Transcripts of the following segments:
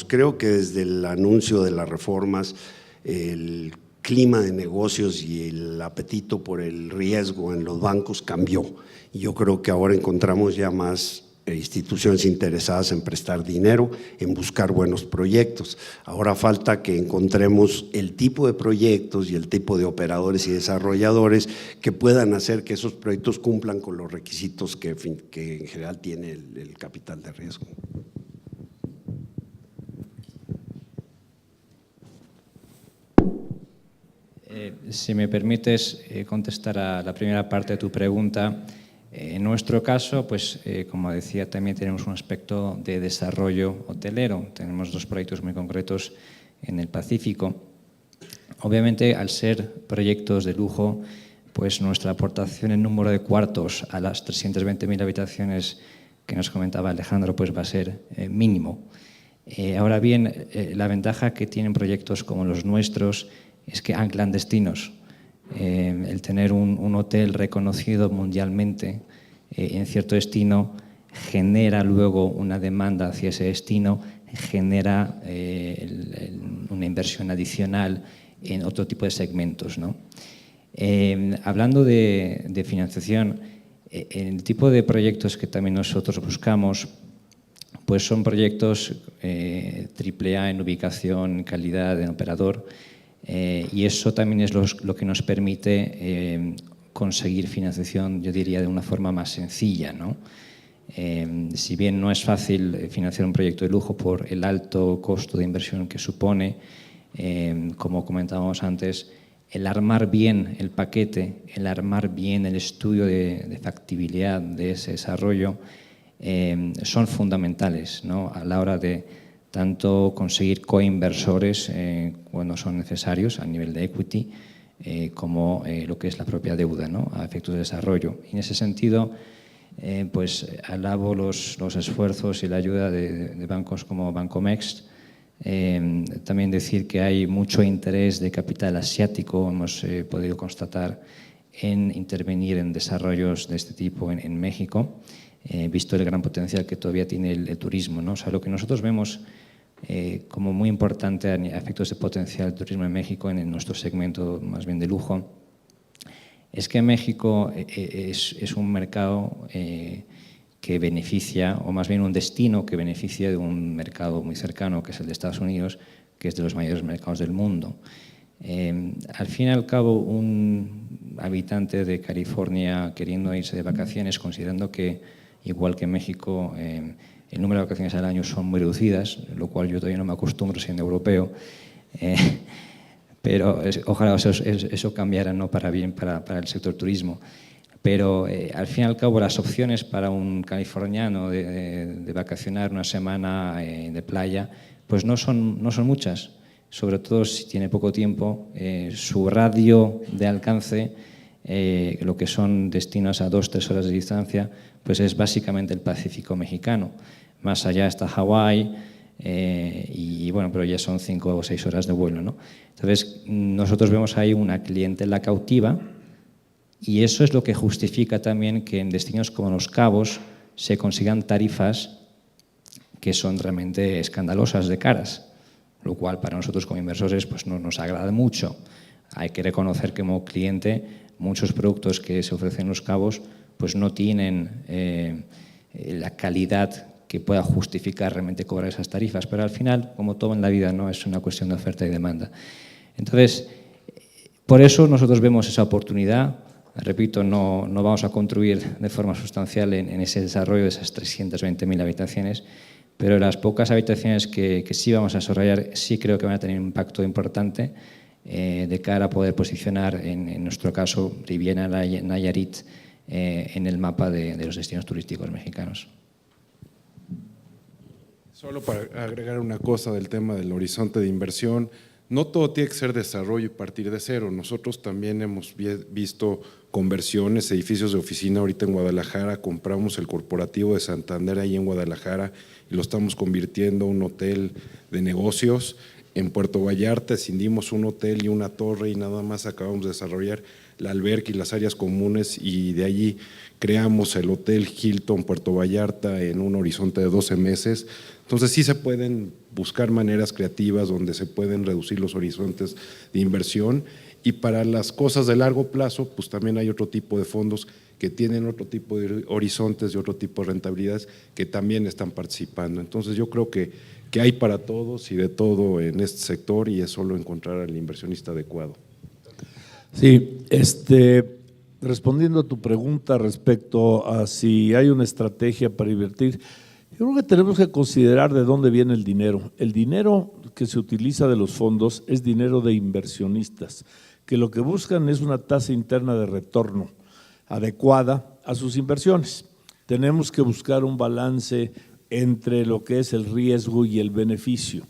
creo que desde el anuncio de las reformas, el clima de negocios y el apetito por el riesgo en los bancos cambió. Y yo creo que ahora encontramos ya más instituciones interesadas en prestar dinero, en buscar buenos proyectos. Ahora falta que encontremos el tipo de proyectos y el tipo de operadores y desarrolladores que puedan hacer que esos proyectos cumplan con los requisitos que en general tiene el capital de riesgo. Si me permites contestar a la primera parte de tu pregunta. En nuestro caso, pues como decía, también tenemos un aspecto de desarrollo hotelero. Tenemos dos proyectos muy concretos en el Pacífico. Obviamente, al ser proyectos de lujo, pues nuestra aportación en número de cuartos a las 320.000 habitaciones que nos comentaba Alejandro, pues va a ser mínimo. Ahora bien, la ventaja que tienen proyectos como los nuestros es que anclan destinos. El tener un hotel reconocido mundialmente en cierto destino genera luego una demanda hacia ese destino, genera una inversión adicional en otro tipo de segmentos, ¿no? Hablando de financiación, el tipo de proyectos que también nosotros buscamos pues son proyectos AAA en ubicación, calidad, en operador. Y eso también es lo que nos permite conseguir financiación, yo diría, de una forma más sencilla, ¿no? Si bien no es fácil financiar un proyecto de lujo por el alto costo de inversión que supone, como comentábamos antes, el armar bien el paquete, el armar bien el estudio de factibilidad de ese desarrollo son fundamentales, ¿no? A la hora de tanto conseguir coinversores cuando son necesarios a nivel de equity, como lo que es la propia deuda, ¿no? A efectos de desarrollo. Y en ese sentido, pues alabo los esfuerzos y la ayuda de bancos como Bancomext. También decir que hay mucho interés de capital asiático, hemos podido constatar, en intervenir en desarrollos de este tipo en México, visto el gran potencial que todavía tiene el turismo, ¿no? O sea, lo que nosotros vemos como muy importante a efectos de potencial del turismo en México, en nuestro segmento más bien de lujo, es que México es un mercado que beneficia, o más bien un destino que beneficia de un mercado muy cercano, que es el de Estados Unidos, que es de los mayores mercados del mundo. Al fin y al cabo, un habitante de California queriendo irse de vacaciones, considerando que, igual que en México, el número de vacaciones al año son muy reducidas, lo cual yo todavía no me acostumbro siendo europeo, pero ojalá eso cambiara, ¿no?, para bien para el sector turismo. Pero al fin y al cabo las opciones para un californiano de vacacionar una semana de playa pues no son muchas, sobre todo si tiene poco tiempo. Su radio de alcance, lo que son destinos a 2-3 horas de distancia, pues es básicamente el Pacífico mexicano. Más allá está Hawái, y bueno, pero ya son 5 o 6 horas de vuelo, ¿no? Entonces nosotros vemos ahí una clientela cautiva, y eso es lo que justifica también que en destinos como Los Cabos se consigan tarifas que son realmente escandalosas de caras, lo cual para nosotros como inversores pues no nos agrada mucho. Hay que reconocer que como cliente muchos productos que se ofrecen en Los Cabos pues no tienen la calidad que pueda justificar realmente cobrar esas tarifas, pero al final, como todo en la vida, no es una cuestión de oferta y demanda. Entonces, por eso nosotros vemos esa oportunidad. Repito, no vamos a construir de forma sustancial en ese desarrollo de esas 320.000 habitaciones, pero las pocas habitaciones que sí vamos a desarrollar sí creo que van a tener un impacto importante de cara a poder posicionar, en nuestro caso, Riviera Nayarit, en el mapa de los destinos turísticos mexicanos. Solo para agregar una cosa del tema del horizonte de inversión, no todo tiene que ser desarrollo y partir de cero. Nosotros también hemos visto conversiones, edificios de oficina. Ahorita en Guadalajara compramos el corporativo de Santander ahí en Guadalajara y lo estamos convirtiendo en un hotel de negocios. En Puerto Vallarta escindimos un hotel y una torre y nada más acabamos de desarrollar la alberca y las áreas comunes, y de allí creamos el Hotel Hilton Puerto Vallarta en un horizonte de 12 meses. Entonces sí se pueden buscar maneras creativas donde se pueden reducir los horizontes de inversión, y para las cosas de largo plazo pues también hay otro tipo de fondos que tienen otro tipo de horizontes y otro tipo de rentabilidades que también están participando. Entonces yo creo que hay para todos y de todo en este sector, y es solo encontrar al inversionista adecuado. Sí, respondiendo a tu pregunta respecto a si hay una estrategia para invertir, yo creo que tenemos que considerar de dónde viene el dinero. El dinero que se utiliza de los fondos es dinero de inversionistas, que lo que buscan es una tasa interna de retorno adecuada a sus inversiones. Tenemos que buscar un balance entre lo que es el riesgo y el beneficio.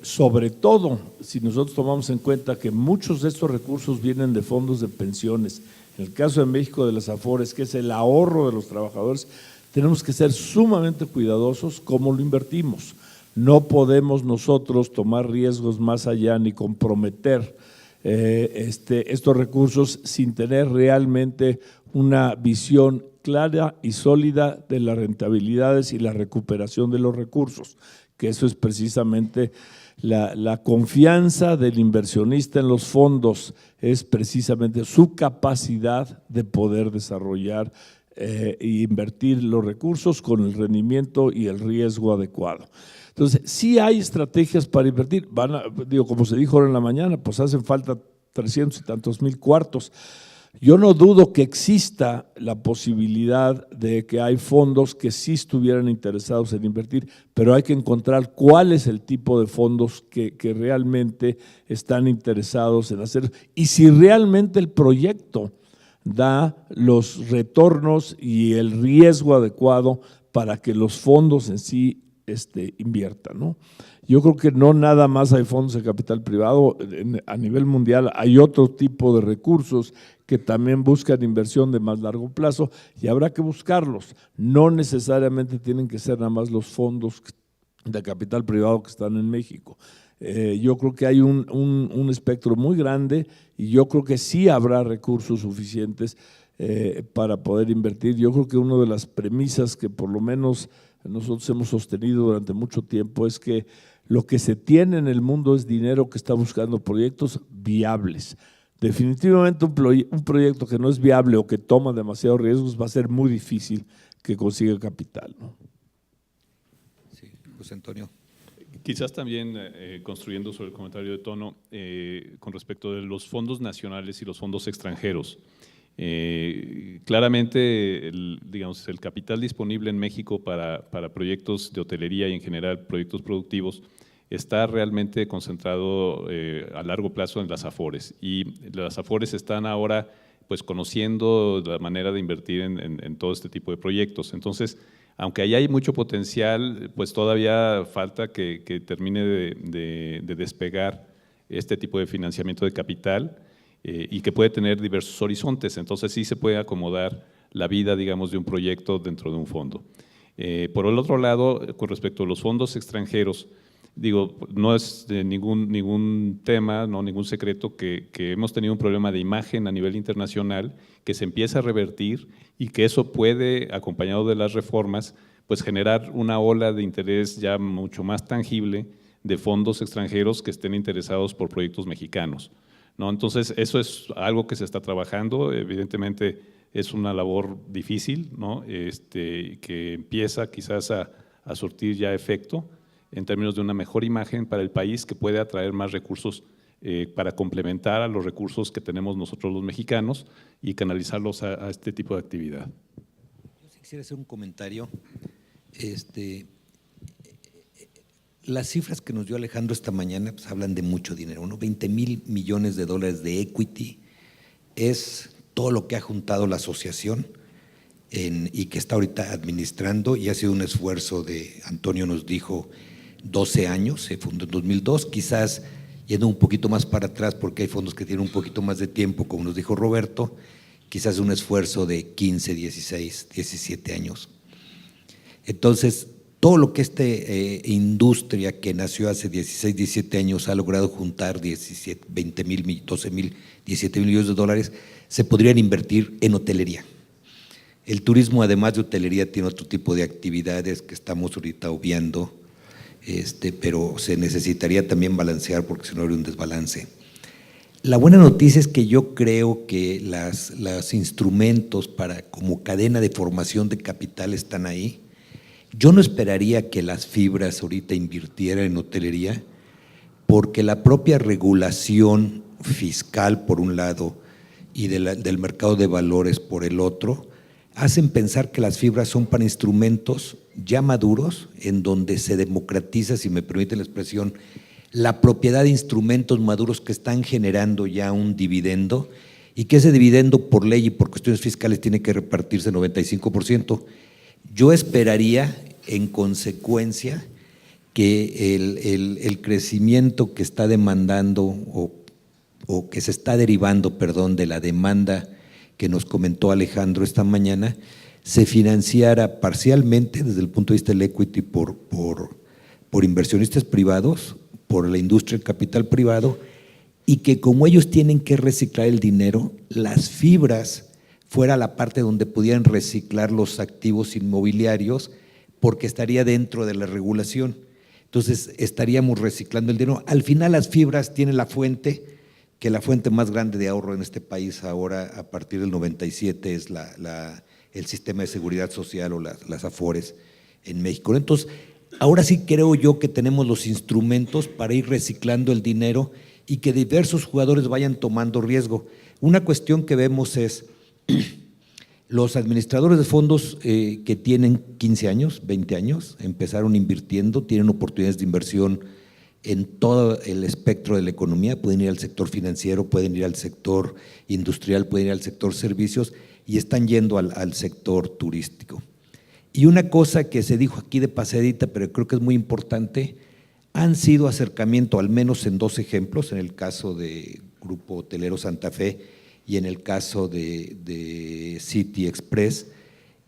Sobre todo, si nosotros tomamos en cuenta que muchos de estos recursos vienen de fondos de pensiones, en el caso de México de las Afores, que es el ahorro de los trabajadores, tenemos que ser sumamente cuidadosos cómo lo invertimos. No podemos nosotros tomar riesgos más allá ni comprometer estos recursos sin tener realmente una visión clara y sólida de las rentabilidades y la recuperación de los recursos, que eso es precisamente la confianza del inversionista en los fondos, es precisamente su capacidad de poder desarrollar e invertir los recursos con el rendimiento y el riesgo adecuado. Entonces, sí hay estrategias para invertir, como se dijo ahora en la mañana, pues hacen falta 300 y tantos mil cuartos. Yo no dudo que exista la posibilidad de que hay fondos que sí estuvieran interesados en invertir, pero hay que encontrar cuál es el tipo de fondos que realmente están interesados en hacer, y si realmente el proyecto da los retornos y el riesgo adecuado para que los fondos en sí inviertan, ¿no? Yo creo que no nada más hay fondos de capital privado, a nivel mundial hay otro tipo de recursos que también buscan inversión de más largo plazo, y habrá que buscarlos. No necesariamente tienen que ser nada más los fondos de capital privado que están en México. Yo creo que hay un espectro muy grande, y yo creo que sí habrá recursos suficientes para poder invertir. Yo creo que una de las premisas que por lo menos nosotros hemos sostenido durante mucho tiempo es que lo que se tiene en el mundo es dinero que está buscando proyectos viables. Definitivamente un proyecto que no es viable o que toma demasiados riesgos va a ser muy difícil que consiga capital, ¿no? Sí, José Antonio. Quizás también construyendo sobre el comentario de Tono, con respecto de los fondos nacionales y los fondos extranjeros. Claramente, digamos, el capital disponible en México para proyectos de hotelería y en general proyectos productivos está realmente concentrado a largo plazo en las Afores, y las Afores están ahora pues conociendo la manera de invertir en todo este tipo de proyectos. Entonces, aunque ahí hay mucho potencial, pues todavía falta que termine de despegar este tipo de financiamiento de capital, y que puede tener diversos horizontes. Entonces sí se puede acomodar la vida, digamos, de un proyecto dentro de un fondo. Por el otro lado, con respecto a los fondos extranjeros, digo, no es ningún tema, no ningún secreto que hemos tenido un problema de imagen a nivel internacional que se empieza a revertir, y que eso puede, acompañado de las reformas, pues generar una ola de interés ya mucho más tangible de fondos extranjeros que estén interesados por proyectos mexicanos, ¿no? Entonces, eso es algo que se está trabajando. Evidentemente es una labor difícil, ¿no? Que empieza quizás a surtir ya efecto en términos de una mejor imagen para el país, que puede atraer más recursos para complementar a los recursos que tenemos nosotros los mexicanos y canalizarlos a este tipo de actividad. Yo sí quisiera hacer un comentario. Las cifras que nos dio Alejandro esta mañana pues hablan de mucho dinero, ¿no? 20,000 millones de dólares de equity es todo lo que ha juntado la asociación y que está ahorita administrando, y ha sido un esfuerzo de, Antonio nos dijo, 12 años, se fundó en 2002, quizás yendo un poquito más para atrás porque hay fondos que tienen un poquito más de tiempo, como nos dijo Roberto, quizás un esfuerzo de 15, 16, 17 años. Entonces, todo lo que esta industria que nació hace 16, 17 años ha logrado juntar 20 mil, 12 mil, 17 mil millones de dólares, se podrían invertir en hotelería. El turismo, además de hotelería, tiene otro tipo de actividades que estamos ahorita obviando, pero se necesitaría también balancear porque si no habría un desbalance. La buena noticia es que yo creo que los instrumentos como cadena de formación de capital están ahí. Yo no esperaría que las fibras ahorita invirtieran en hotelería, porque la propia regulación fiscal por un lado y del mercado de valores por el otro, hacen pensar que las fibras son para instrumentos ya maduros, en donde se democratiza, si me permite la expresión, la propiedad de instrumentos maduros que están generando ya un dividendo, y que ese dividendo por ley y por cuestiones fiscales tiene que repartirse 95%. Yo esperaría, en consecuencia, que el crecimiento que está demandando o que se está derivando, perdón, de la demanda que nos comentó Alejandro esta mañana, se financiara parcialmente desde el punto de vista del equity por inversionistas privados, por la industria del capital privado, y que como ellos tienen que reciclar el dinero, las fibras fuera la parte donde pudieran reciclar los activos inmobiliarios, porque estaría dentro de la regulación. Entonces estaríamos reciclando el dinero. Al final las fibras tienen la fuente, que la fuente más grande de ahorro en este país ahora, a partir del 97, es el sistema de seguridad social o las AFORES en México. Entonces, ahora sí creo yo que tenemos los instrumentos para ir reciclando el dinero y que diversos jugadores vayan tomando riesgo. Una cuestión que vemos es los administradores de fondos que tienen 15 años, 20 años, empezaron invirtiendo, tienen oportunidades de inversión en todo el espectro de la economía, pueden ir al sector financiero, pueden ir al sector industrial, pueden ir al sector servicios y están yendo al sector turístico. Y una cosa que se dijo aquí de pasadita, pero creo que es muy importante, han sido acercamiento, al menos en dos ejemplos, en el caso de Grupo Hotelero Santa Fe y en el caso de City Express,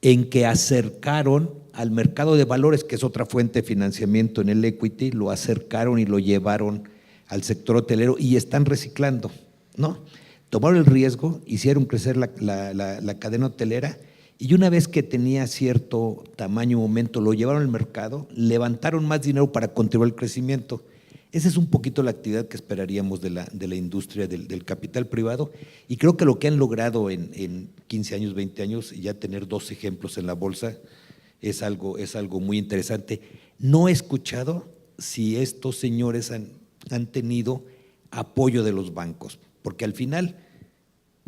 en que acercaron al mercado de valores, que es otra fuente de financiamiento en el equity, lo acercaron y lo llevaron al sector hotelero y están reciclando, ¿no? Tomaron el riesgo, hicieron crecer la cadena hotelera y una vez que tenía cierto tamaño, momento, lo llevaron al mercado, levantaron más dinero para contribuir al crecimiento. Esa es un poquito la actividad que esperaríamos de la industria del capital privado, y creo que lo que han logrado en 15 años, 20 años, y ya tener dos ejemplos en la bolsa, es algo muy interesante. No he escuchado si estos señores han tenido apoyo de los bancos, porque al final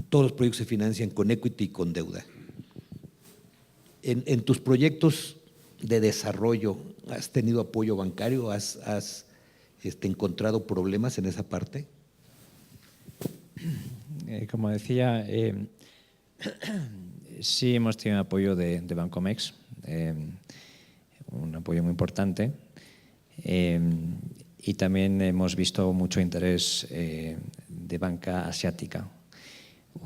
todos los proyectos se financian con equity y con deuda. En tus proyectos de desarrollo, ¿has tenido apoyo bancario? ¿Has encontrado problemas en esa parte? Como decía, sí hemos tenido apoyo de Bancomex, un apoyo muy importante, y también hemos visto mucho interés de banca asiática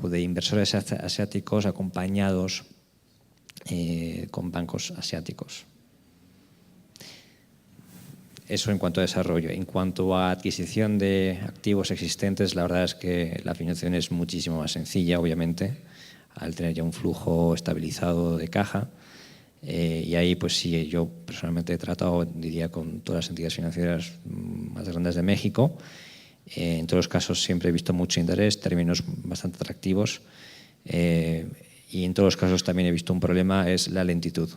o de inversores asiáticos acompañados con bancos asiáticos. Eso en cuanto a desarrollo. En cuanto a adquisición de activos existentes, la verdad es que la financiación es muchísimo más sencilla, obviamente, al tener ya un flujo estabilizado de caja. Y ahí, pues sí, yo personalmente he tratado, diría, con todas las entidades financieras más grandes de México. En todos los casos siempre he visto mucho interés, términos bastante atractivos. Y en todos los casos también he visto un problema, es la lentitud.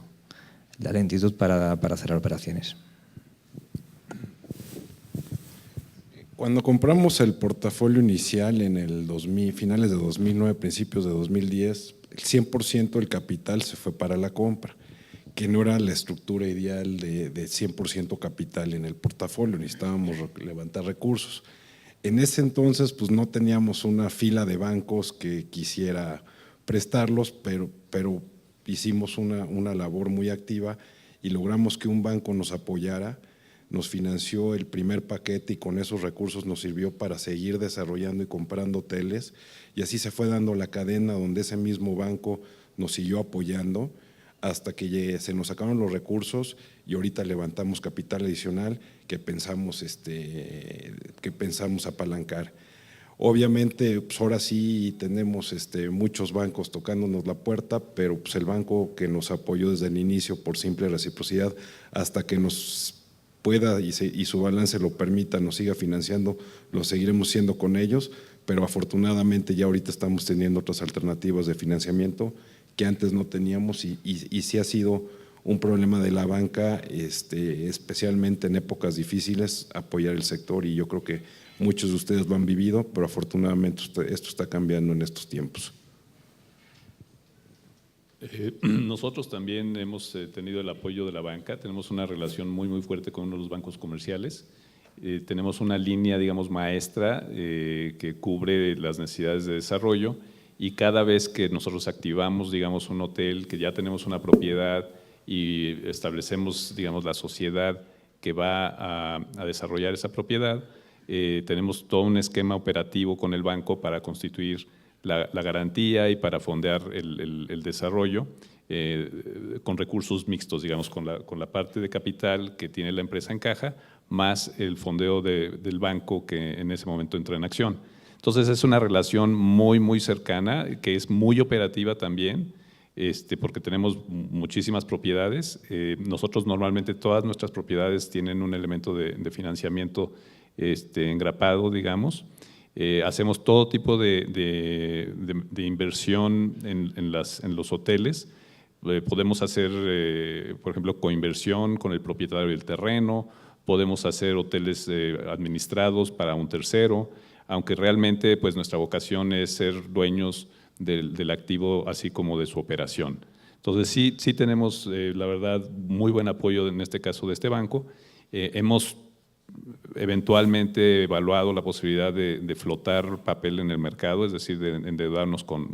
La lentitud para cerrar operaciones. Cuando compramos el portafolio inicial en el finales de 2009, principios de 2010, el 100% del capital se fue para la compra, que no era la estructura ideal de 100% capital en el portafolio, necesitábamos levantar recursos. En ese entonces pues no teníamos una fila de bancos que quisiera prestarlos, pero hicimos una labor muy activa y logramos que un banco nos apoyara. Nos financió el primer paquete y con esos recursos nos sirvió para seguir desarrollando y comprando hoteles, y así se fue dando la cadena donde ese mismo banco nos siguió apoyando hasta que se nos acabaron los recursos y ahorita levantamos capital adicional que pensamos apalancar. Obviamente, pues ahora sí tenemos muchos bancos tocándonos la puerta, pero pues el banco que nos apoyó desde el inicio por simple reciprocidad, hasta que nos pueda y su balance lo permita, nos siga financiando, lo seguiremos siendo con ellos, pero afortunadamente ya ahorita estamos teniendo otras alternativas de financiamiento que antes no teníamos y sí ha sido un problema de la banca, especialmente en épocas difíciles, apoyar el sector, y yo creo que muchos de ustedes lo han vivido, pero afortunadamente esto está cambiando en estos tiempos. Nosotros también hemos tenido el apoyo de la banca, tenemos una relación muy fuerte con uno de los bancos comerciales, tenemos una línea, digamos, maestra que cubre las necesidades de desarrollo, y cada vez que nosotros activamos, digamos, un hotel, que ya tenemos una propiedad y establecemos, digamos, la sociedad que va a desarrollar esa propiedad, tenemos todo un esquema operativo con el banco para constituir la garantía y para fondear el desarrollo con recursos mixtos, digamos, con la parte de capital que tiene la empresa en caja, más el fondeo del banco que en ese momento entra en acción. Entonces es una relación muy cercana, que es muy operativa también, porque tenemos muchísimas propiedades. Nosotros normalmente todas nuestras propiedades tienen un elemento de financiamiento engrapado, digamos. Hacemos todo tipo de inversión en los hoteles. Podemos hacer, por ejemplo, coinversión con el propietario del terreno, podemos hacer hoteles administrados para un tercero, aunque realmente pues, nuestra vocación es ser dueños del activo así como de su operación. Entonces sí tenemos, la verdad, muy buen apoyo en este caso de este banco. Hemos eventualmente evaluado la posibilidad de flotar papel en el mercado, es decir, de endeudarnos con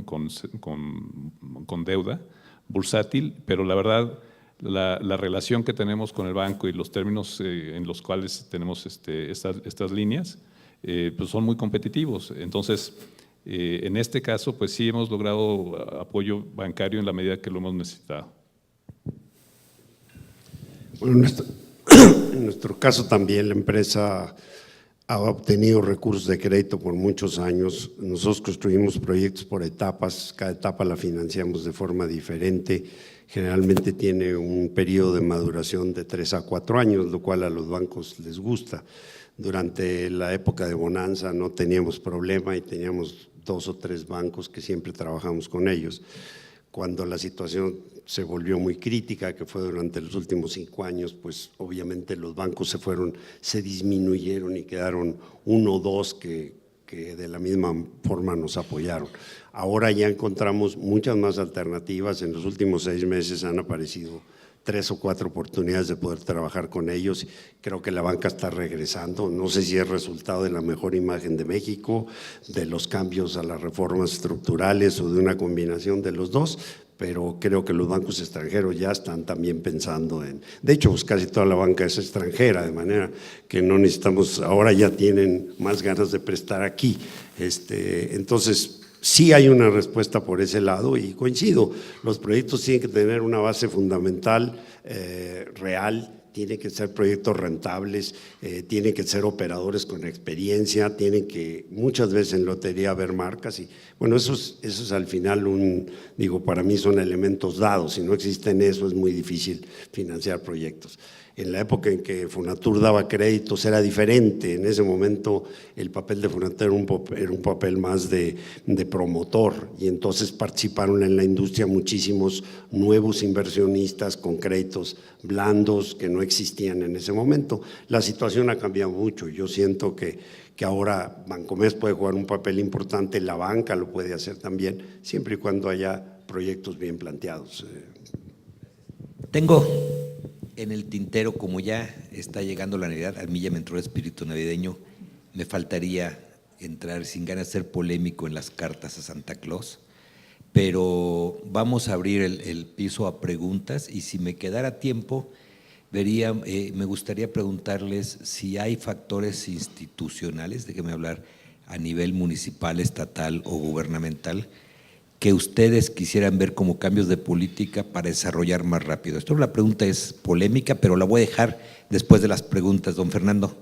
deuda bursátil, pero la verdad la relación que tenemos con el banco y los términos en los cuales tenemos estas líneas pues son muy competitivos. Entonces, en este caso, pues sí hemos logrado apoyo bancario en la medida que lo hemos necesitado. Bueno, en nuestro caso también la empresa ha obtenido recursos de crédito por muchos años. Nosotros construimos proyectos por etapas, cada etapa la financiamos de forma diferente. Generalmente tiene un periodo de maduración de 3 a 4 años, lo cual a los bancos les gusta. Durante la época de bonanza no teníamos problema y teníamos 2 o 3 bancos que siempre trabajamos con ellos. Cuando la situación se volvió muy crítica, que fue durante los últimos 5 años, pues obviamente los bancos se disminuyeron y quedaron 1 o 2 que de la misma forma nos apoyaron. Ahora ya encontramos muchas más alternativas. En los últimos 6 meses han aparecido 3 o 4 oportunidades de poder trabajar con ellos. Creo que la banca está regresando. No sé si es resultado de la mejor imagen de México, de los cambios a las reformas estructurales o de una combinación de los dos, pero creo que los bancos extranjeros ya están también pensando de hecho, pues casi toda la banca es extranjera, de manera que no necesitamos, ahora ya tienen más ganas de prestar aquí. Entonces, sí hay una respuesta por ese lado y coincido, los proyectos tienen que tener una base fundamental, real, tienen que ser proyectos rentables, tienen que ser operadores con experiencia, tienen que muchas veces en lotería haber marcas y bueno, eso es al final para mí son elementos dados, si no existen eso es muy difícil financiar proyectos. En la época en que Fonatur daba créditos era diferente, en ese momento el papel de Fonatur era un papel más de promotor y entonces participaron en la industria muchísimos nuevos inversionistas con créditos blandos que no existían en ese momento. La situación ha cambiado mucho, yo siento que ahora Bancomedes puede jugar un papel importante, la banca lo puede hacer también, siempre y cuando haya proyectos bien planteados. Tengo en el tintero, como ya está llegando la Navidad, a mí ya me entró el espíritu navideño, me faltaría entrar sin ganas de ser polémico en las cartas a Santa Claus, pero vamos a abrir el piso a preguntas y si me quedara tiempo, me gustaría preguntarles si hay factores institucionales, déjeme hablar a nivel municipal, estatal o gubernamental, que ustedes quisieran ver como cambios de política para desarrollar más rápido? Esto la pregunta es polémica, pero la voy a dejar después de las preguntas, don Fernando.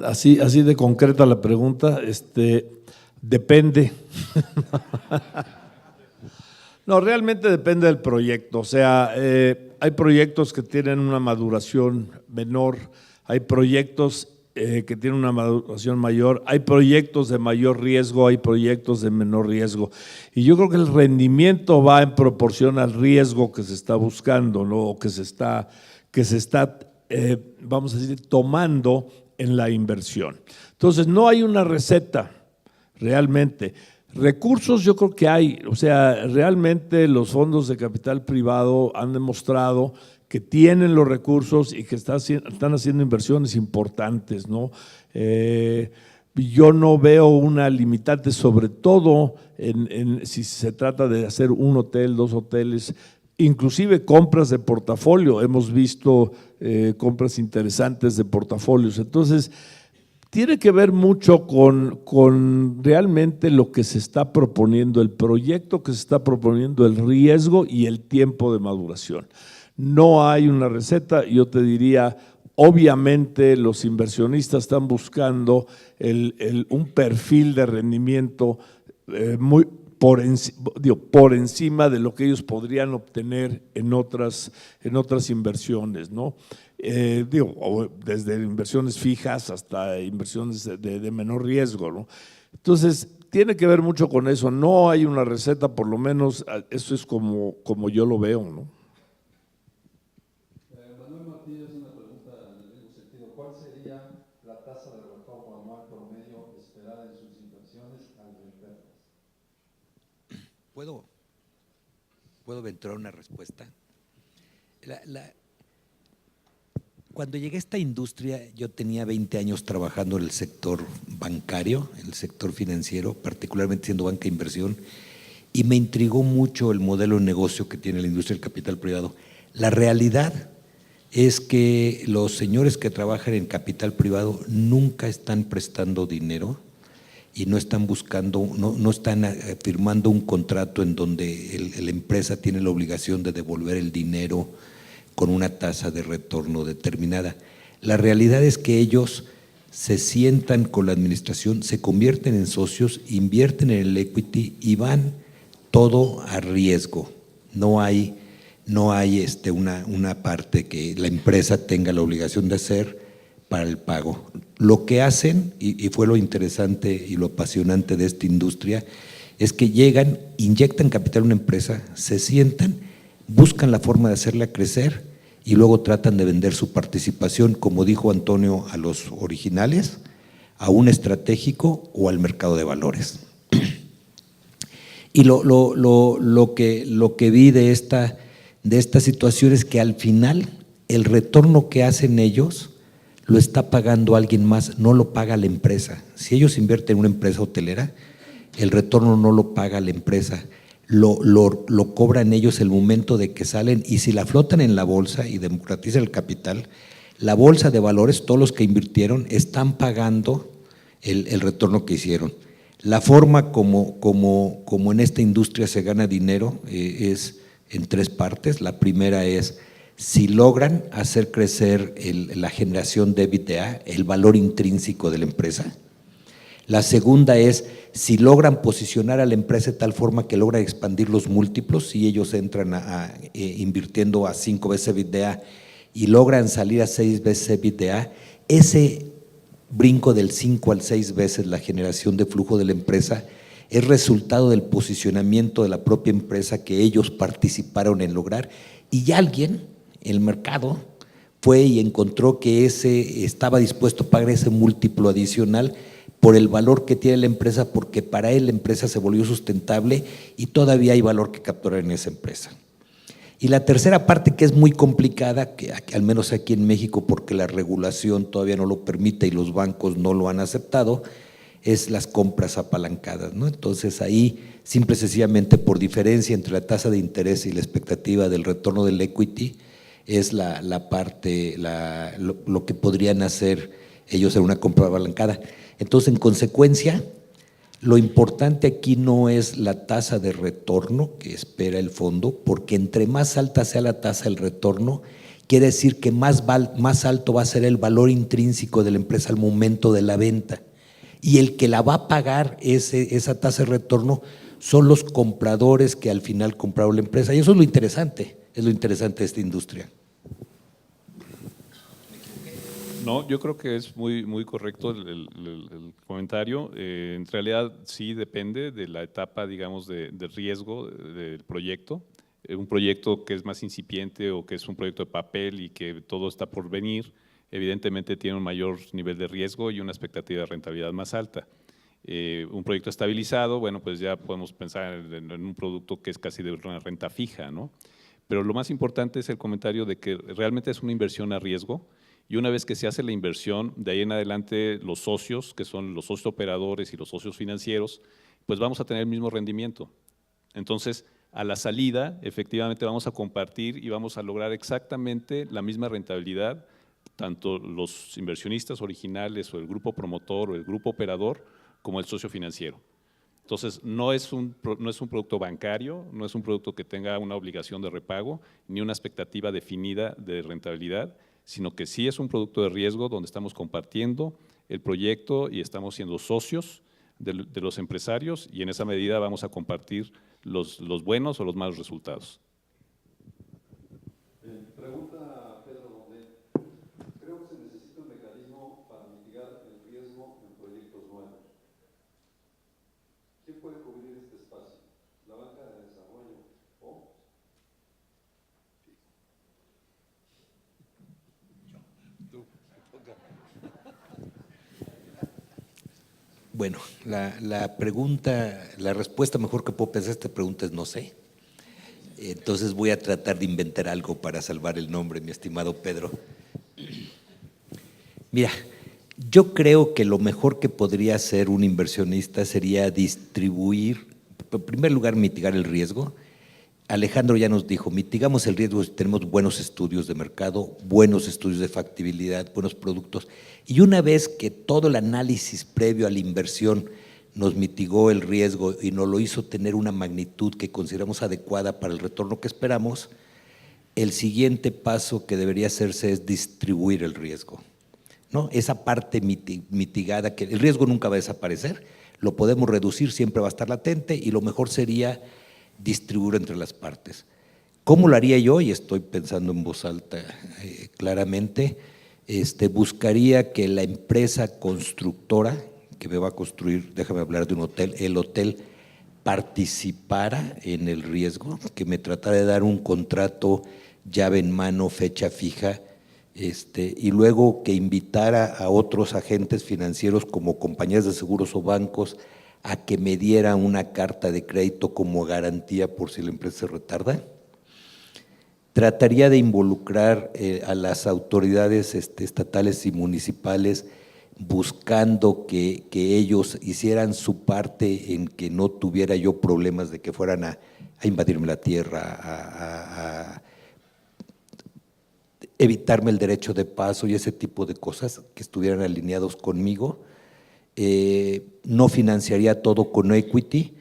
Así de concreta la pregunta, depende. No, realmente depende del proyecto. O sea, hay proyectos que tienen una maduración menor, hay proyectos que tienen una maduración mayor, hay proyectos de mayor riesgo, hay proyectos de menor riesgo. Y yo creo que el rendimiento va en proporción al riesgo que se está buscando, ¿no? O que se está vamos a decir, tomando en la inversión. Entonces, no hay una receta realmente. Recursos yo creo que hay, o sea, realmente los fondos de capital privado han demostrado que tienen los recursos y que están haciendo inversiones importantes, ¿no? Yo no veo una limitante, sobre todo si se trata de hacer un hotel, 2 hoteles, inclusive compras de portafolio. Hemos visto compras interesantes de portafolios. Entonces, tiene que ver mucho con realmente lo que se está proponiendo, el proyecto que se está proponiendo, el riesgo y el tiempo de maduración. No hay una receta. Yo te diría, obviamente los inversionistas están buscando un perfil de rendimiento muy por encima de lo que ellos podrían obtener en otras inversiones, ¿no? Desde inversiones fijas hasta inversiones de menor riesgo, ¿no? Entonces, tiene que ver mucho con eso. No hay una receta, por lo menos eso es como yo lo veo, ¿no? Manuel Martínez, una pregunta en el mismo sentido. ¿Cuál sería la tasa de retorno anual promedio esperada en sus inversiones al venderlas? ¿Puedo aventurar una respuesta? Cuando llegué a esta industria, yo tenía 20 años trabajando en el sector bancario, el sector financiero, particularmente siendo banca de inversión, y me intrigó mucho el modelo de negocio que tiene la industria del capital privado. La realidad es que los señores que trabajan en capital privado nunca están prestando dinero y no están buscando, no están firmando un contrato en donde la empresa tiene la obligación de devolver el dinero con una tasa de retorno determinada. La realidad es que ellos se sientan con la administración, se convierten en socios, invierten en el equity y van todo a riesgo. No hay una parte que la empresa tenga la obligación de hacer para el pago. Lo que hacen, y fue lo interesante y lo apasionante de esta industria, es que llegan, inyectan capital en una empresa, se sientan, buscan la forma de hacerla crecer y luego tratan de vender su participación, como dijo Antonio, a los originales, a un estratégico o al mercado de valores. Y lo que vi de esta situación es que al final el retorno que hacen ellos lo está pagando alguien más, no lo paga la empresa. Si ellos invierten en una empresa hotelera, el retorno no lo paga la empresa, lo cobran ellos el momento de que salen, y si la flotan en la bolsa y democratizan el capital, la bolsa de valores, todos los que invirtieron están pagando el retorno que hicieron. La forma como en esta industria se gana dinero es en 3 partes. La primera es si logran hacer crecer la generación de EBITDA, el valor intrínseco de la empresa. La segunda es si logran posicionar a la empresa de tal forma que logran expandir los múltiplos, si ellos entran invirtiendo a 5 veces EBITDA y logran salir a 6 veces EBITDA, ese brinco del 5 al 6 veces la generación de flujo de la empresa es resultado del posicionamiento de la propia empresa que ellos participaron en lograr, y alguien, el mercado, fue y encontró que estaba dispuesto a pagar ese múltiplo adicional por el valor que tiene la empresa, porque para él la empresa se volvió sustentable y todavía hay valor que capturar en esa empresa. Y la tercera parte, que es muy complicada, que al menos aquí en México, porque la regulación todavía no lo permite y los bancos no lo han aceptado, es las compras apalancadas, ¿no? Entonces ahí, simple y sencillamente por diferencia entre la tasa de interés y la expectativa del retorno del equity, es la parte, lo que podrían hacer ellos en una compra apalancada. Entonces, en consecuencia, lo importante aquí no es la tasa de retorno que espera el fondo, porque entre más alta sea la tasa de retorno, quiere decir que más alto va a ser el valor intrínseco de la empresa al momento de la venta. Y el que la va a pagar esa tasa de retorno son los compradores que al final compraron la empresa. Y eso es lo interesante de esta industria. No, yo creo que es muy correcto el comentario. En realidad sí depende de la etapa, digamos, de riesgo del proyecto. Un proyecto que es más incipiente o que es un proyecto de papel y que todo está por venir, evidentemente tiene un mayor nivel de riesgo y una expectativa de rentabilidad más alta. Un proyecto estabilizado, bueno, pues ya podemos pensar en un producto que es casi de una renta fija, ¿no? Pero lo más importante es el comentario de que realmente es una inversión a riesgo. Y una vez que se hace la inversión, de ahí en adelante los socios, que son los socios operadores y los socios financieros, pues vamos a tener el mismo rendimiento. Entonces, a la salida, efectivamente vamos a compartir y vamos a lograr exactamente la misma rentabilidad, tanto los inversionistas originales o el grupo promotor o el grupo operador, como el socio financiero. Entonces, no es un producto bancario, no es un producto que tenga una obligación de repago, ni una expectativa definida de rentabilidad, sino que sí es un producto de riesgo donde estamos compartiendo el proyecto y estamos siendo socios de los empresarios y en esa medida vamos a compartir los buenos o los malos resultados. Pregunta a Pedro Dondet. Creo que se necesita un mecanismo para mitigar el riesgo en proyectos nuevos. ¿Quién puede cubrir este espacio? ¿La banca de desarrollo o? Bueno, la respuesta mejor que puedo pensar a esta pregunta es no sé. Entonces voy a tratar de inventar algo para salvar el nombre, mi estimado Pedro. Mira, yo creo que lo mejor que podría hacer un inversionista sería distribuir, en primer lugar, mitigar el riesgo. Alejandro ya nos dijo, mitigamos el riesgo si tenemos buenos estudios de mercado, buenos estudios de factibilidad, buenos productos. Y una vez que todo el análisis previo a la inversión nos mitigó el riesgo y nos lo hizo tener una magnitud que consideramos adecuada para el retorno que esperamos, el siguiente paso que debería hacerse es distribuir el riesgo, ¿no? Esa parte mitigada, que el riesgo nunca va a desaparecer, lo podemos reducir, siempre va a estar latente y lo mejor sería distribuir entre las partes. ¿Cómo lo haría yo? Y estoy pensando en voz alta claramente, buscaría que la empresa constructora que me va a construir, déjame hablar de un hotel, el hotel participara en el riesgo, que me tratara de dar un contrato, llave en mano, fecha fija, y luego que invitara a otros agentes financieros como compañías de seguros o bancos a que me diera una carta de crédito como garantía por si la empresa se retarda. Trataría de involucrar a las autoridades estatales y municipales buscando que ellos hicieran su parte en que no tuviera yo problemas de que fueran a invadirme la tierra, a evitarme el derecho de paso y ese tipo de cosas, que estuvieran alineados conmigo. No financiaría todo con equity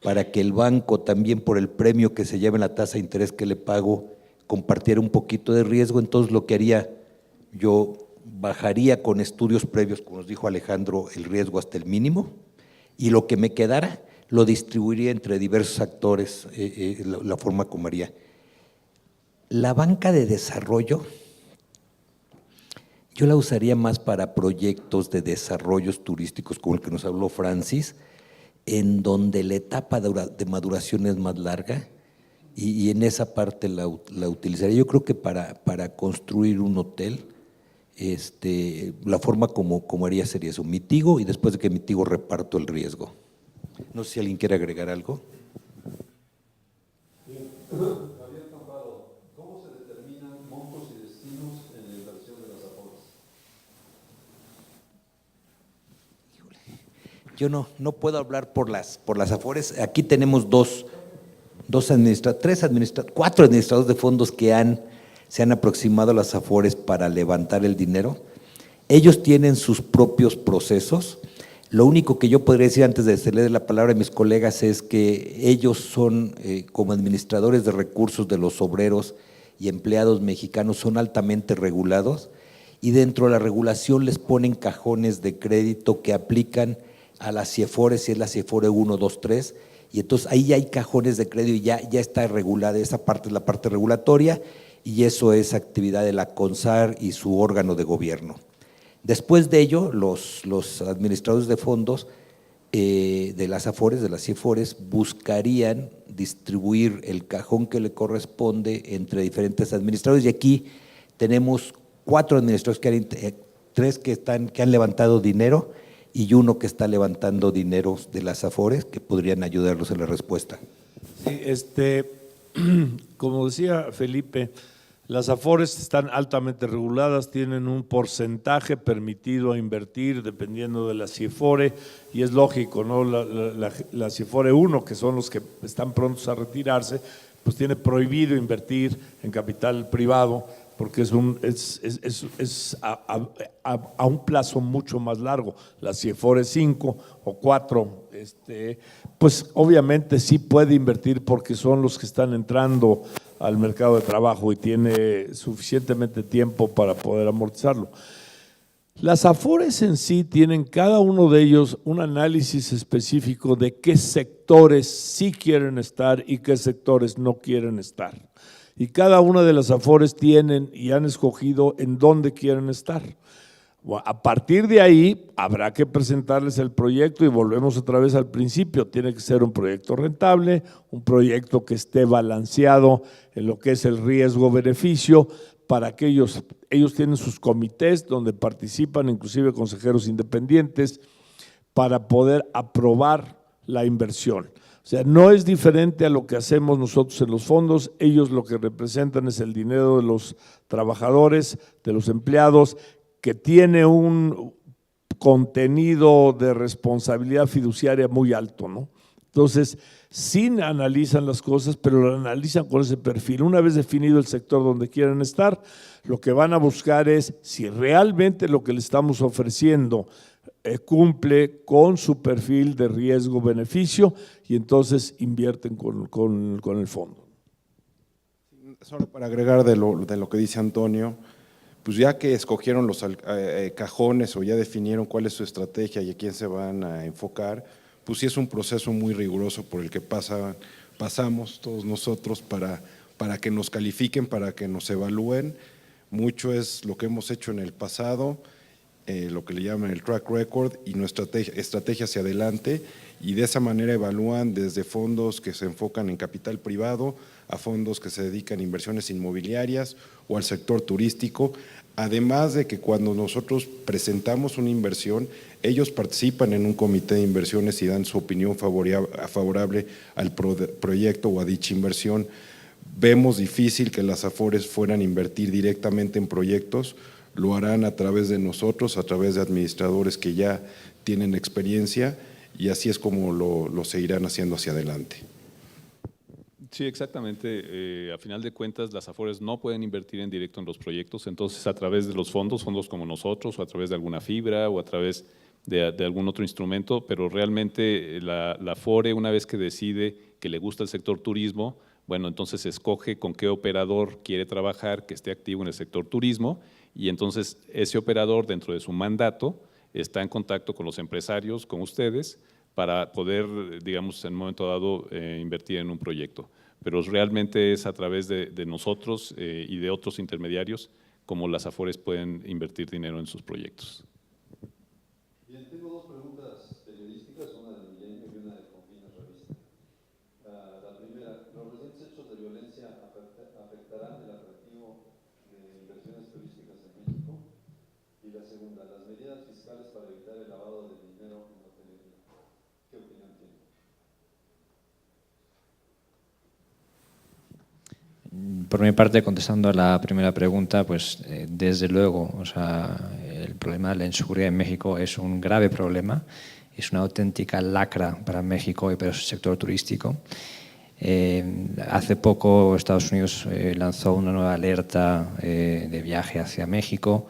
para que el banco también por el premio que se lleva en la tasa de interés que le pago compartiera un poquito de riesgo. Entonces lo que haría, yo bajaría con estudios previos, como nos dijo Alejandro, el riesgo hasta el mínimo y lo que me quedara lo distribuiría entre diversos actores, la forma como haría. La banca de desarrollo yo la usaría más para proyectos de desarrollos turísticos como el que nos habló Francis, en donde la etapa de maduración es más larga y en esa parte la utilizaría. Yo creo que para construir un hotel, la forma como haría sería eso, mitigo y después de que mitigo reparto el riesgo. No sé si alguien quiere agregar algo. Javier Campado, ¿Cómo se determinan montos y destinos en la inversión de las AFORES? Yo no puedo hablar por las AFORES. Aquí tenemos cuatro administradores de fondos que se han aproximado a las AFORES para levantar el dinero. Ellos tienen sus propios procesos. Lo único que yo podría decir antes de ceder la palabra a mis colegas es que ellos son, como administradores de recursos de los obreros y empleados mexicanos, son altamente regulados y dentro de la regulación les ponen cajones de crédito que aplican a las CIEFORES, si es la CIEFORE 1, 2, 3, y entonces ahí ya hay cajones de crédito y ya está regulada, esa parte es la parte regulatoria y eso es actividad de la CONSAR y su órgano de gobierno. Después de ello, los administradores de fondos de las AFORES, de las CIEFORES, buscarían distribuir el cajón que le corresponde entre diferentes administradores y aquí tenemos 4 administradores, tres que han levantado dinero y uno que está levantando dinero de las AFORES que podrían ayudarlos en la respuesta. Sí, como decía Felipe, las AFORES están altamente reguladas, tienen un porcentaje permitido a invertir dependiendo de la CIEFORE y es lógico, ¿no? La CIEFORE 1, que son los que están prontos a retirarse, pues tiene prohibido invertir en capital privado porque es a un plazo mucho más largo. La CIEFORE 5 o 4, pues obviamente sí puede invertir porque son los que están entrando al mercado de trabajo y tiene suficientemente tiempo para poder amortizarlo. Las AFORES en sí tienen cada uno de ellos un análisis específico de qué sectores sí quieren estar y qué sectores no quieren estar. Y cada una de las AFORES tienen y han escogido en dónde quieren estar. A partir de ahí habrá que presentarles el proyecto y volvemos otra vez al principio, tiene que ser un proyecto rentable, un proyecto que esté balanceado en lo que es el riesgo-beneficio, para que ellos tienen sus comités donde participan inclusive consejeros independientes para poder aprobar la inversión. O sea, no es diferente a lo que hacemos nosotros en los fondos, ellos lo que representan es el dinero de los trabajadores, de los empleados, que tiene un contenido de responsabilidad fiduciaria muy alto, ¿no? Entonces, sí analizan las cosas, pero lo analizan con ese perfil. Una vez definido el sector donde quieren estar, lo que van a buscar es si realmente lo que le estamos ofreciendo cumple con su perfil de riesgo-beneficio y entonces invierten con el fondo. Solo para agregar de lo que dice Antonio, pues ya que escogieron los cajones o ya definieron cuál es su estrategia y a quién se van a enfocar, pues sí es un proceso muy riguroso por el que pasamos todos nosotros para que nos califiquen, para que nos evalúen. Mucho es lo que hemos hecho en el pasado, lo que le llaman el track record y nuestra estrategia hacia adelante, y de esa manera evalúan desde fondos que se enfocan en capital privado a fondos que se dedican a inversiones inmobiliarias o al sector turístico, además de que cuando nosotros presentamos una inversión, ellos participan en un comité de inversiones y dan su opinión favorable al proyecto o a dicha inversión. Vemos difícil que las AFORES fueran a invertir directamente en proyectos, lo harán a través de nosotros, a través de administradores que ya tienen experiencia y así es como lo seguirán haciendo hacia adelante. Sí, exactamente. A final de cuentas, las AFORES no pueden invertir en directo en los proyectos, entonces a través de los fondos como nosotros, o a través de alguna fibra, o a través de algún otro instrumento, pero realmente la AFORE, una vez que decide que le gusta el sector turismo, bueno, entonces escoge con qué operador quiere trabajar, que esté activo en el sector turismo, y entonces ese operador dentro de su mandato está en contacto con los empresarios, con ustedes, para poder, digamos, en un momento dado invertir en un proyecto. Pero realmente es a través de nosotros y de otros intermediarios como las AFORES pueden invertir dinero en sus proyectos. Bien, tengo dos preguntas periodísticas, una del Milenio y una de Confines Revista. La primera, ¿los recientes hechos de violencia afectarán el atractivo de inversiones turísticas en México? Y la segunda, las medidas fiscales para evitar el lavado de dinero en hotelería. ¿Qué opinión tiene? Por mi parte, contestando a la primera pregunta, pues desde luego, o sea, el problema de la inseguridad en México es un grave problema, es una auténtica lacra para México y para su sector turístico. Hace poco Estados Unidos lanzó una nueva alerta de viaje hacia México.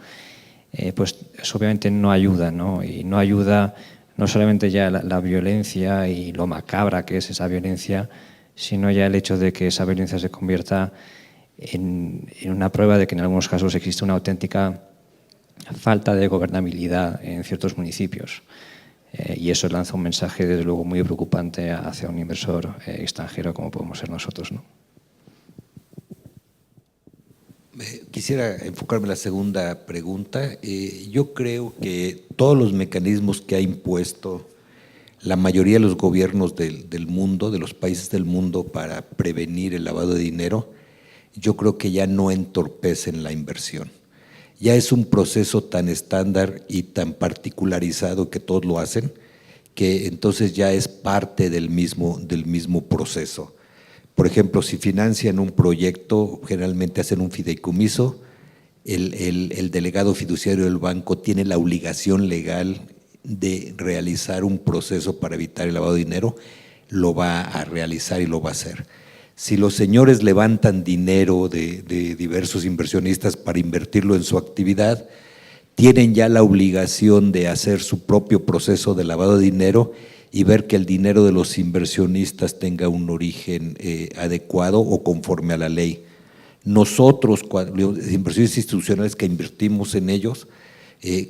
Pues eso obviamente no ayuda, ¿no? Y no ayuda no solamente ya la violencia y lo macabra que es esa violencia, sino ya el hecho de que esa violencia se convierta en una prueba de que en algunos casos existe una auténtica falta de gobernabilidad en ciertos municipios. Y eso lanza un mensaje, desde luego, muy preocupante hacia un inversor extranjero como podemos ser nosotros, ¿no? Quisiera enfocarme en la segunda pregunta. Yo creo que todos los mecanismos que ha impuesto la mayoría de los gobiernos del mundo, de los países del mundo, para prevenir el lavado de dinero, yo creo que ya no entorpecen la inversión. Ya es un proceso tan estándar y tan particularizado que todos lo hacen, que entonces ya es parte del mismo proceso. Por ejemplo, si financian un proyecto, generalmente hacen un fideicomiso, el delegado fiduciario del banco tiene la obligación legal de realizar un proceso para evitar el lavado de dinero, lo va a realizar y lo va a hacer. Si los señores levantan dinero de diversos inversionistas para invertirlo en su actividad, tienen ya la obligación de hacer su propio proceso de lavado de dinero y ver que el dinero de los inversionistas tenga un origen adecuado o conforme a la ley. Nosotros, los inversionistas institucionales que invertimos en ellos,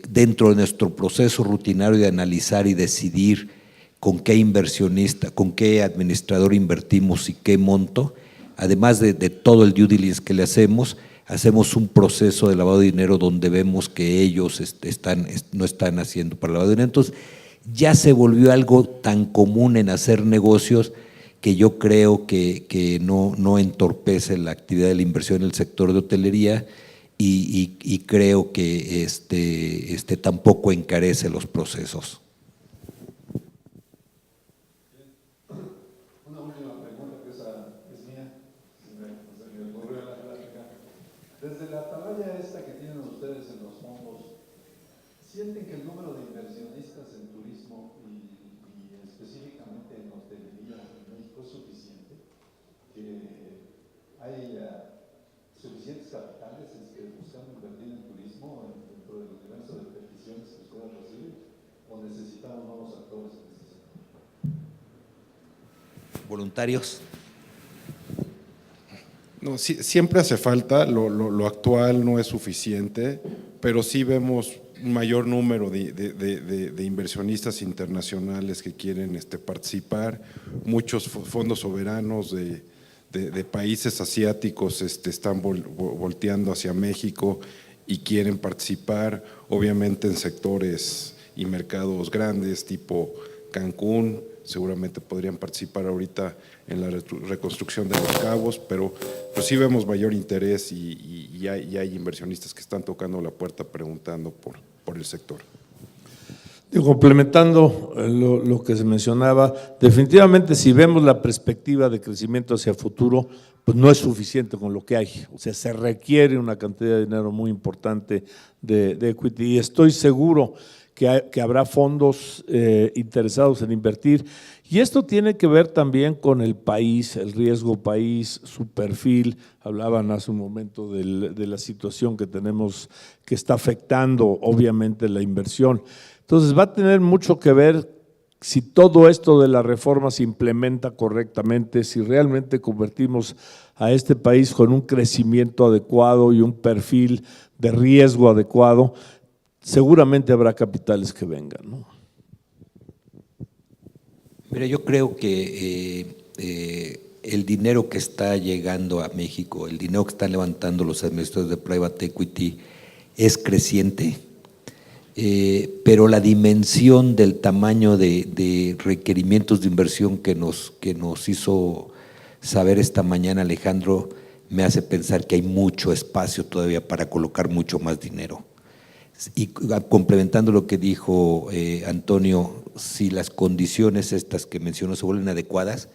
dentro de nuestro proceso rutinario de analizar y decidir con qué inversionista, con qué administrador invertimos y qué monto, además de todo el due diligence que le hacemos un proceso de lavado de dinero donde vemos que ellos no están haciendo para lavado de dinero. Entonces, ya se volvió algo tan común en hacer negocios que yo creo que no entorpece la actividad de la inversión en el sector de hotelería y creo que tampoco encarece los procesos. Una última pregunta que es mía, se me ocurrió en la plática. Desde la atalaya esta que tienen ustedes en los fondos, ¿sienten que el número de inversionistas en turismo y específicamente en hotelería en México es suficiente? ¿Que hay suficientes capitales que buscan invertir en turismo dentro del universo de peticiones que ustedes reciben? ¿O necesitamos nuevos actores en este sector? ¿Voluntarios? No, siempre hace falta, lo actual no es suficiente, pero sí vemos un mayor número de inversionistas internacionales que quieren participar, muchos fondos soberanos de países asiáticos están volteando hacia México y quieren participar, obviamente en sectores y mercados grandes tipo Cancún, seguramente podrían participar ahorita en la reconstrucción de Los Cabos, pero sí vemos mayor interés y hay inversionistas que están tocando la puerta preguntando por el sector. Complementando lo que se mencionaba, definitivamente si vemos la perspectiva de crecimiento hacia el futuro, pues no es suficiente con lo que hay. O sea, se requiere una cantidad de dinero muy importante de equity y estoy seguro que habrá fondos interesados en invertir. Y esto tiene que ver también con el país, el riesgo país, su perfil. Hablaban hace un momento de la situación que tenemos que está afectando obviamente la inversión. Entonces va a tener mucho que ver si todo esto de la reforma se implementa correctamente, si realmente convertimos a este país con un crecimiento adecuado y un perfil de riesgo adecuado, seguramente habrá capitales que vengan, ¿no? Mira, yo creo que el dinero que está llegando a México, el dinero que están levantando los administradores de private equity es creciente, pero la dimensión del tamaño de requerimientos de inversión que nos hizo saber esta mañana Alejandro me hace pensar que hay mucho espacio todavía para colocar mucho más dinero. Y complementando lo que dijo Antonio, si las condiciones estas que mencionó se vuelven adecuadas,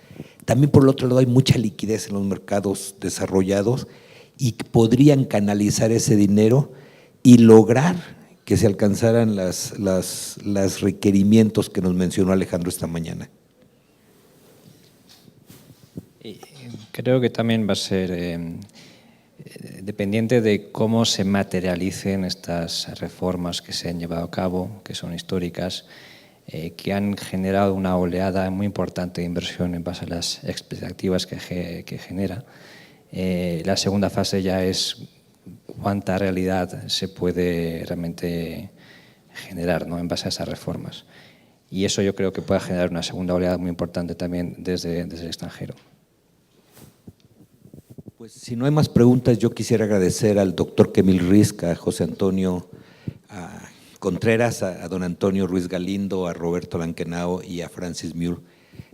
También por el otro lado hay mucha liquidez en los mercados desarrollados y podrían canalizar ese dinero y lograr que se alcanzaran los requerimientos que nos mencionó Alejandro esta mañana. Creo que también va a ser dependiente de cómo se materialicen estas reformas que se han llevado a cabo, que son históricas, que han generado una oleada muy importante de inversión en base a las expectativas que genera. La segunda fase ya es cuánta realidad se puede realmente generar, ¿no?, en base a esas reformas. Y eso yo creo que puede generar una segunda oleada muy importante también desde el extranjero. Pues si no hay más preguntas, yo quisiera agradecer al doctor Kemil Rizk, a José Antonio Contreras, a don Antonio Ruiz Galindo, a Roberto Lankenau y a Francis Muir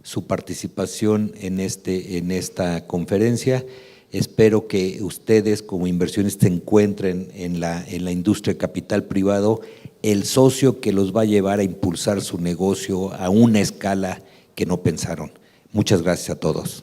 su participación en esta conferencia. Espero que ustedes como inversionistas encuentren en la industria de capital privado el socio que los va a llevar a impulsar su negocio a una escala que no pensaron. Muchas gracias a todos.